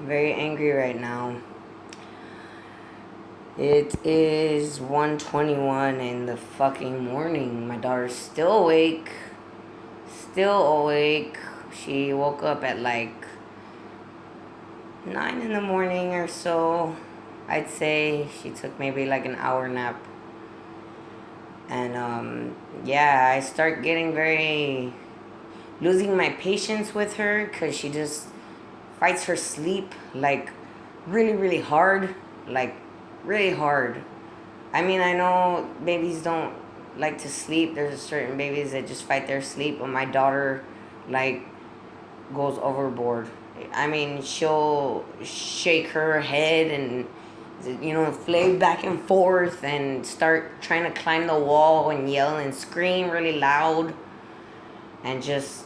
Very angry right now. It is 1:21 in the fucking morning. My daughter's still awake. Still awake. She woke up at like 9 in the morning or so. I'd say she took maybe like an hour nap. And yeah, I start getting very losing my patience with her because she just fights her sleep like really, really hard. Like really hard. I mean, I know babies don't like to sleep. There's certain babies that just fight their sleep, but my daughter, like, goes overboard. I mean, she'll shake her head and, flay back and forth and start trying to climb the wall and yell and scream really loud and just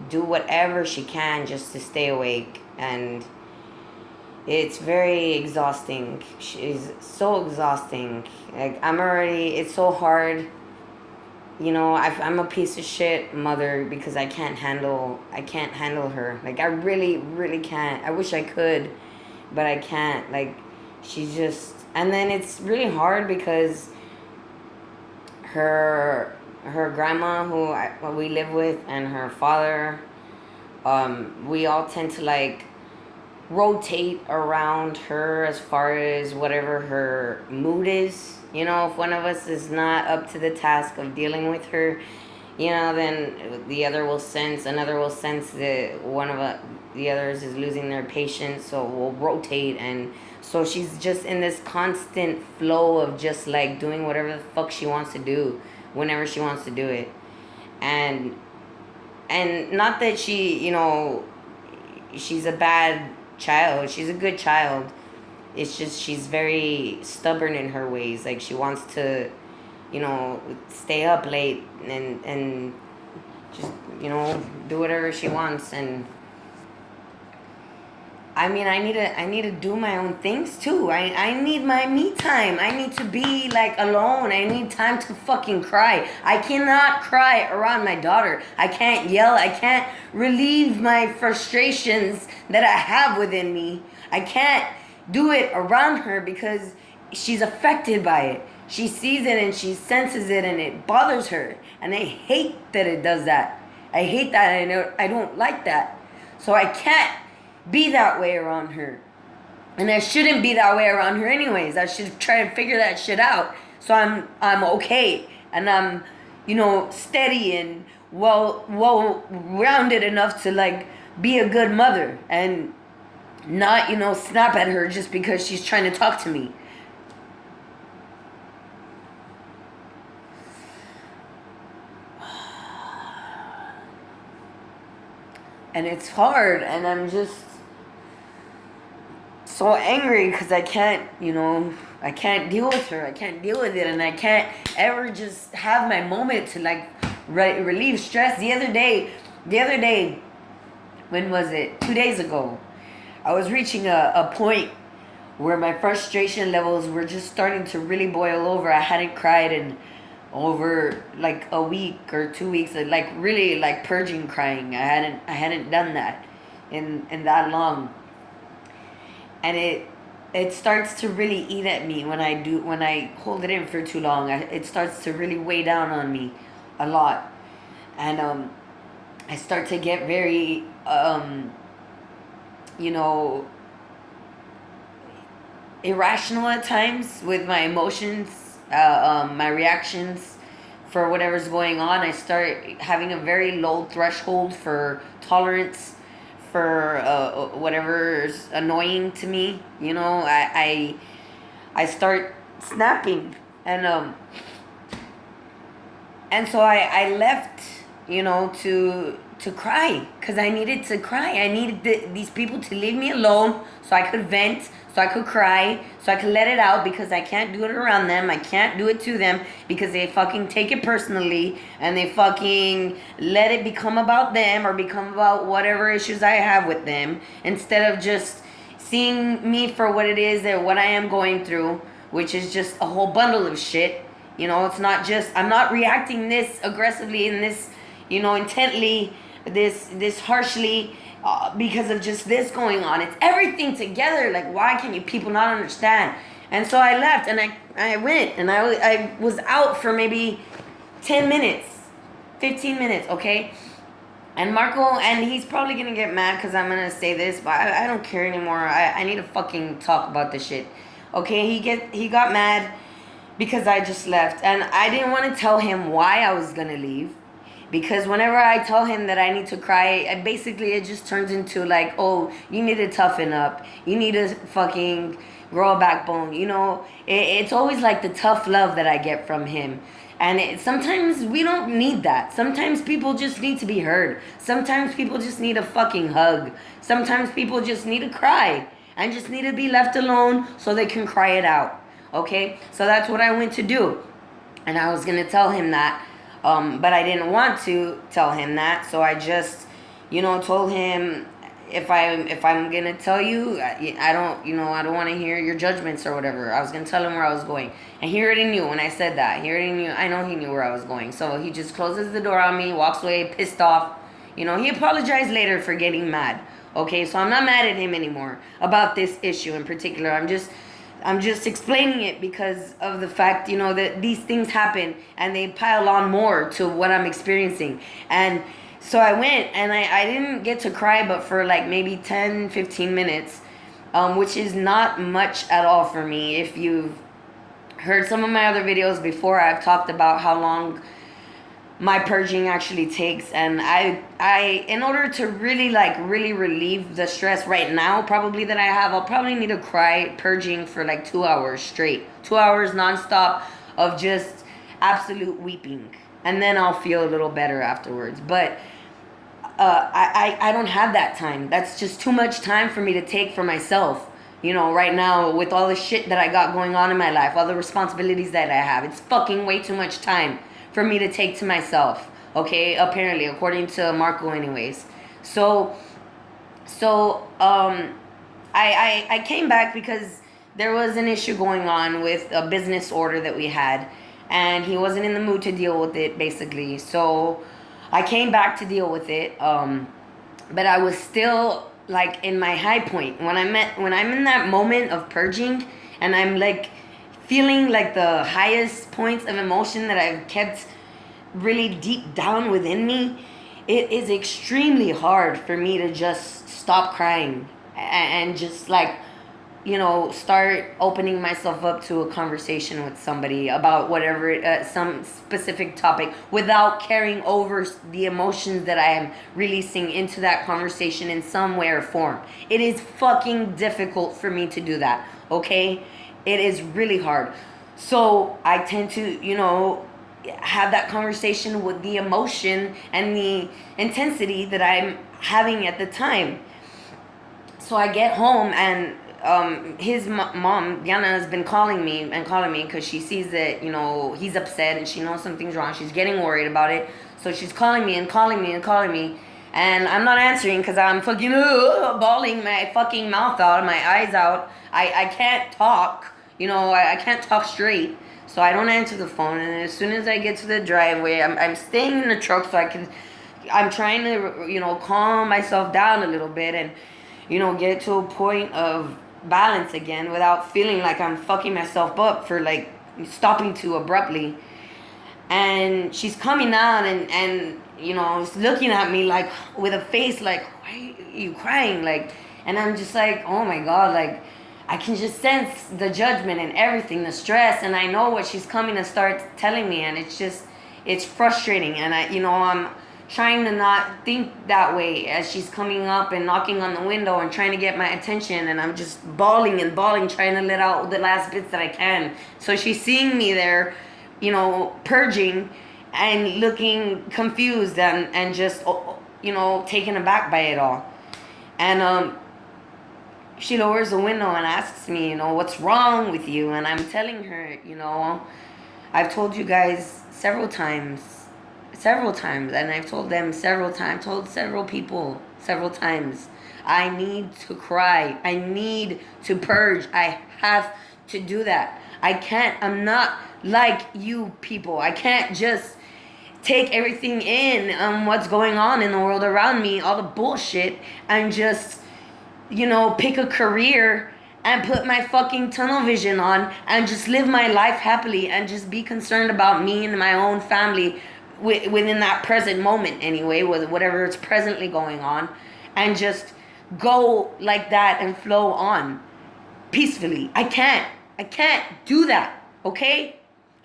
do whatever she can just to stay awake. And it's very exhausting. She's so exhausting. Like, it's so hard. I'm a piece of shit mother because I can't handle her. Like, I really, really can't. I wish I could, but I can't. Like, she's just, and then it's really hard because her grandma who we live with and her father, we all tend to like rotate around her as far as whatever her mood is. If one of us is not up to the task of dealing with her, then the other will sense, another will sense that the others is losing their patience, so we'll rotate. And so she's just in this constant flow of just like doing whatever the fuck she wants to do whenever she wants to do it. And and not that she's a bad child. She's a good child. It's just she's very stubborn in her ways. Like, she wants to, stay up late and just, do whatever she wants. And I mean, I need to do my own things too. I need my me time. I need to be like alone. I need time to fucking cry. I cannot cry around my daughter. I can't yell. I can't relieve my frustrations that I have within me. I can't do it around her because she's affected by it. She sees it and she senses it and it bothers her. And I hate that it does that. I hate that. I don't like that. So I can't be that way around her. And I shouldn't be that way around her anyways. I should try to figure that shit out. So I'm okay and I'm, steady and well rounded enough to like be a good mother and not, snap at her just because she's trying to talk to me. And it's hard and I'm just so angry because I can't deal with her. I can't deal with it, and I can't ever just have my moment to like relieve stress. The other day, when was it? 2 days ago, I was reaching a point where my frustration levels were just starting to really boil over. I hadn't cried in over like a week or 2 weeks, like really like purging crying. I hadn't done that in that long. And it starts to really eat at me when I hold it in for too long. It starts to really weigh down on me a lot. And I start to get very you know irrational at times with my emotions, my reactions for whatever's going on. I start having a very low threshold for tolerance for whatever's annoying to me. I start snapping, and so I left, to cry because I needed to cry. I needed these people to leave me alone so I could vent, so I could cry, so I could let it out because I can't do it around them. I can't do it to them because they fucking take it personally and they fucking let it become about them or become about whatever issues I have with them instead of just seeing me for what it is and what I am going through, which is just a whole bundle of shit. It's not just, I'm not reacting this aggressively and this, intently, this harshly because of just this going on. It's everything together. Like, why can you people not understand? And so I left, and I went, and I was out for maybe 10 minutes, 15 minutes, okay? And Marco, and he's probably gonna get mad because I'm gonna say this, but I don't care anymore. I need to fucking talk about this shit. Okay, he got mad because I just left. And I didn't want to tell him why I was gonna leave. Because whenever I tell him that I need to cry, basically it just turns into like, oh, you need to toughen up. You need to fucking grow a backbone. You know, it's always like the tough love that I get from him. And sometimes we don't need that. Sometimes people just need to be heard. Sometimes people just need a fucking hug. Sometimes people just need to cry and just need to be left alone so they can cry it out. Okay? So that's what I went to do. And I was going to tell him that. But I didn't want to tell him that. So I just, told him, if I'm gonna tell you, I don't want to hear your judgments or whatever. I was gonna tell him where I was going, and he already knew when I said that. He already knew. I know he knew where I was going. So he just closes the door on me, walks away, pissed off. He apologized later for getting mad. Okay, so I'm not mad at him anymore about this issue in particular. I'm just explaining it because of the fact, that these things happen and they pile on more to what I'm experiencing. And so I went, and I didn't get to cry but for like maybe 10, 15 minutes, which is not much at all for me. If you've heard some of my other videos before, I've talked about how long my purging actually takes. And I in order to really relieve the stress right now probably that I have, I'll probably need to cry purging for like 2 hours straight. 2 hours nonstop of just absolute weeping. And then I'll feel a little better afterwards. But I don't have that time. That's just too much time for me to take for myself. Right now with all the shit that I got going on in my life, all the responsibilities that I have, it's fucking way too much time for me to take to myself. Okay, apparently, according to Marco, anyways. So I came back because there was an issue going on with a business order that we had, and he wasn't in the mood to deal with it, basically. So I came back to deal with it, but I was still like in my high point when I'm in that moment of purging, and I'm like feeling like the highest points of emotion that I've kept really deep down within me. It is extremely hard for me to just stop crying and just like start opening myself up to a conversation with somebody about whatever, some specific topic, without carrying over the emotions that I am releasing into that conversation in some way or form. It is fucking difficult for me to do that, okay? It is really hard. So I tend to, have that conversation with the emotion and the intensity that I'm having at the time. So I get home, and his mom, Diana, has been calling me because she sees that, he's upset and she knows something's wrong. She's getting worried about it. So she's calling me. And I'm not answering because I'm fucking bawling my fucking mouth out, my eyes out. I can't talk, I can't talk straight. So I don't answer the phone. And as soon as I get to the driveway, I'm staying in the truck so I'm trying to, calm myself down a little bit and, get to a point of balance again without feeling like I'm fucking myself up for like stopping too abruptly. And she's coming out and looking at me like with a face like, why are you crying? Like, and I'm just like, oh my God, like I can just sense the judgment and everything, the stress, and I know what she's coming to start telling me, and it's frustrating. And I'm trying to not think that way as she's coming up and knocking on the window and trying to get my attention, and I'm just bawling, trying to let out the last bits that I can. So she's seeing me there, purging and looking confused and just, taken aback by it all. And she lowers the window and asks me, what's wrong with you? And I'm telling her, I've told you guys several times, and I've told them several times, told several people several times, I need to cry. I need to purge. I have to do that. I'm not like you people. I can't just take everything in, what's going on in the world around me, all the bullshit, and just, pick a career and put my fucking tunnel vision on and just live my life happily and just be concerned about me and my own family within that present moment anyway, with whatever is presently going on, and just go like that and flow on peacefully. I can't do that, okay?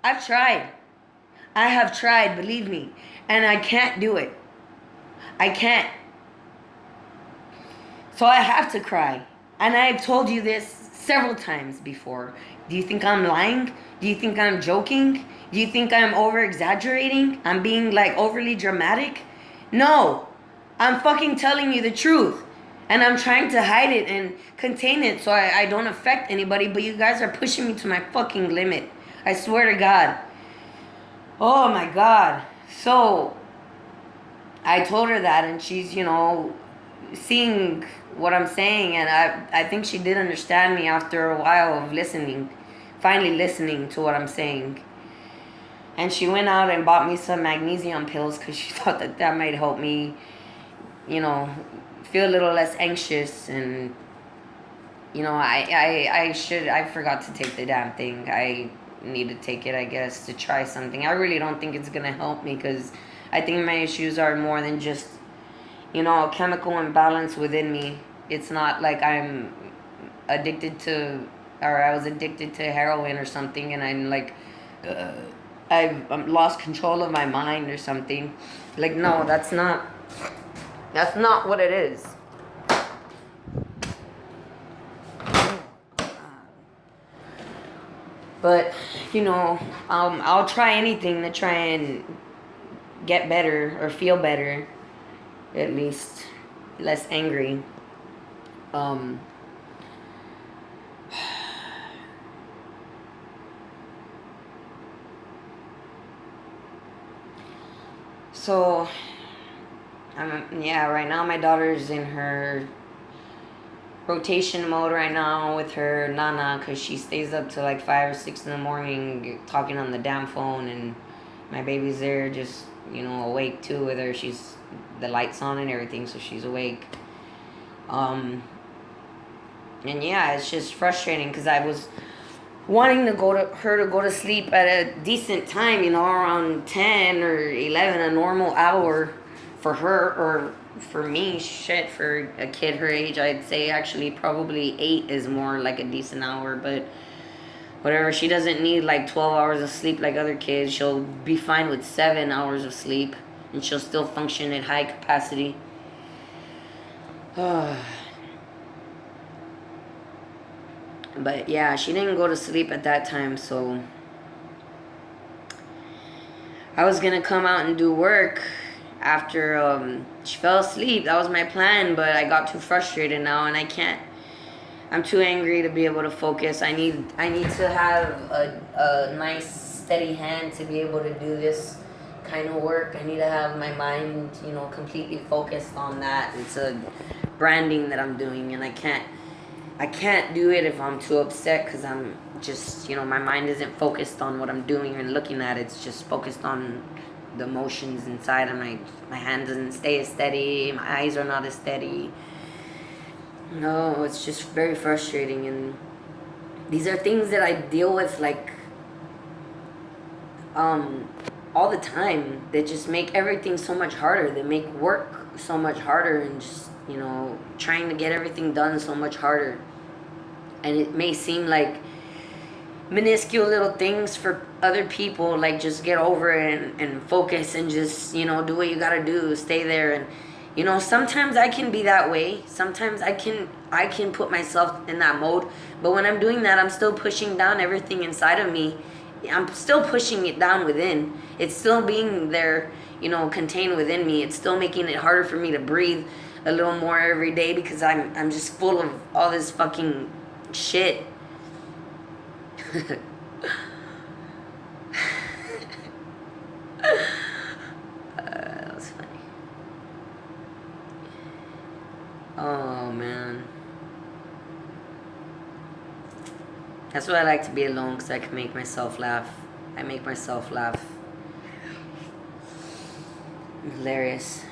I've tried. I have tried, believe me, and I can't do it. I can't. So I have to cry. And I've told you this several times before. Do you think I'm lying? Do you think I'm joking? Do you think I'm over exaggerating? I'm being like overly dramatic? No. I'm fucking telling you the truth. And I'm trying to hide it and contain it so I don't affect anybody. But you guys are pushing me to my fucking limit. I swear to God. Oh my God. So I told her that, and she's, seeing what I'm saying, and I think she did understand me after a while of finally listening to what I'm saying. And she went out and bought me some magnesium pills because she thought that might help me, feel a little less anxious. And, I forgot to take the damn thing. I need to take it, I guess, to try something. I really don't think it's going to help me because I think my issues are more than just, a chemical imbalance within me. It's not like I'm addicted to, or I was addicted to heroin or something, and I'm like, I've lost control of my mind or something. Like, no, that's not what it is. But, I'll try anything to try and get better or feel better, at least less angry. So, right now my daughter's in her rotation mode right now with her Nana, because she stays up till like 5 or 6 in the morning talking on the damn phone, and my baby's there just, awake too with her. She's, the lights on and everything, so she's awake. And yeah, it's just frustrating because I was wanting her to go to sleep at a decent time, around 10 or 11, a normal hour for her, or for me, for a kid her age, I'd say actually probably 8 is more like a decent hour, but whatever. She doesn't need like 12 hours of sleep like other kids. She'll be fine with 7 hours of sleep, and she'll still function at high capacity. But yeah, she didn't go to sleep at that time, so I was gonna come out and do work after she fell asleep. That was my plan, but I got too frustrated now, and I can't. I'm too angry to be able to focus. I need to have a nice steady hand to be able to do this kind of work. I need to have my mind, completely focused on that. It's a branding that I'm doing, and I can't do it if I'm too upset, because I'm just, my mind isn't focused on what I'm doing and looking at. It's just focused on the emotions inside, and my hand doesn't stay as steady. My eyes are not as steady. No, it's just very frustrating, and these are things that I deal with like all the time, that just make everything so much harder. They make work so much harder, and just, trying to get everything done so much harder. And it may seem like minuscule little things for other people, like just get over it and focus and just, do what you gotta do, stay there. And sometimes I can be that way. Sometimes I can put myself in that mode, but when I'm doing that, I'm still pushing down everything inside of me. I'm still pushing it down within. It's still being there, contained within me. It's still making it harder for me to breathe a little more every day, because I'm just full of all this fucking shit. That was funny. Oh man, that's why I like to be alone, because I can make myself laugh. I make myself laugh. Hilarious.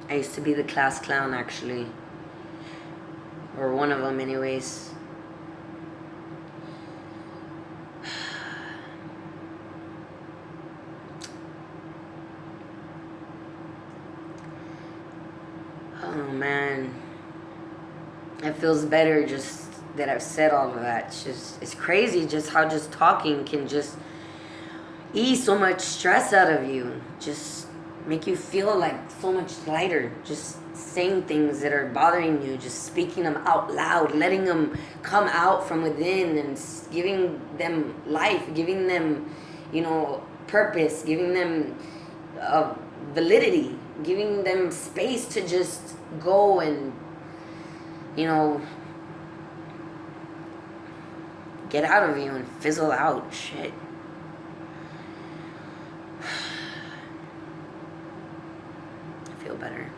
I used to be the class clown, actually. Or one of them, anyways. Oh, man. It feels better just that I've said all of that. It's crazy just how just talking can just ease so much stress out of you. Just make you feel like so much lighter. Just saying things that are bothering you, just speaking them out loud, letting them come out from within and giving them life, giving them, purpose, giving them validity, giving them space to just go and, get out of you and fizzle out. Shit. I feel better.